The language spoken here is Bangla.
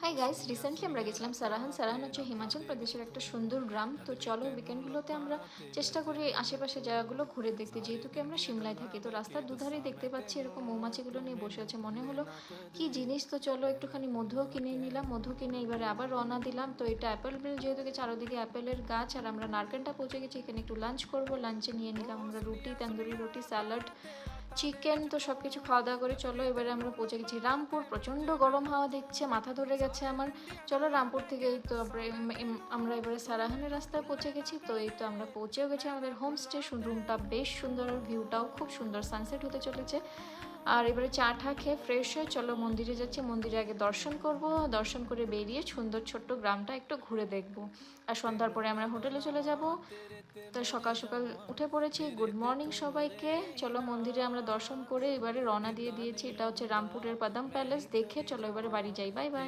হাই গাইস, রিসেন্টলি আমরা গেছিলাম সারাহান। সারাহান হচ্ছে হিমাচল প্রদেশের একটা সুন্দর গ্রাম। তো চলো উইকেন্ডগুলোতে আমরা চেষ্টা করি আশেপাশে জায়গাগুলো ঘুরে দেখতে, যেহেতু কি আমরা সিমলায় থাকি। তো রাস্তার দুধারেই দেখতে পাচ্ছি এরকম মৌমাছিগুলো নিয়ে বসে আছে, মনে হলো কি জিনিস। তো চলো একটুখানি মধুও কিনে নিলাম, মধু কিনে এবারে আবার রওনা দিলাম। তো এটা অ্যাপেল বিল, যেহেতু কি চারোদিকে অ্যাপেলের গাছ, আর আমরা নারকেলটা পৌঁছে গেছি। এখানে একটু লাঞ্চ করবো। লাঞ্চে নিয়ে নিলাম আমরা রুটি, তান্দুরি রুটি, স্যালাড, চিকেন। তো সব কিছু খাওয়া দাওয়া করে চলো এবারে আমরা পৌঁছে গেছি রামপুর। প্রচণ্ড গরম হাওয়া দিচ্ছে, মাথা ধরে গেছে আমার। চলো রামপুর থেকে এই তো আমরা এবারে সারাহানের রাস্তায় পৌঁছে গেছি। তো এই তো আমরা পৌঁছেও গেছি আমাদের হোমস্টে। রুমটা বেশ সুন্দর, ভিউটাও খুব সুন্দর, সানসেট হতে চলেছে। আর এবারে চা ঠা খেয়ে ফ্রেশ হয়ে চলো মন্দিরে যাচ্ছি। মন্দিরে আগে দর্শন করব, দর্শন করে বেরিয়ে সুন্দর ছোট্ট গ্রামটা একটু ঘুরে দেখব। আর সন্ধ্যার পরে আমরা হোটেলে চলে যাব। তো সকাল সকাল উঠে পড়েছি। গুড মর্নিং সবাইকে। চলো মন্দিরে আমরা দর্শন করে এবারে রওনা দিয়ে দিয়েছি। এটা হচ্ছে রামপুরের বাদাম প্যালেস। দেখে চলো এবারে বাড়ি যাই। Bye bye.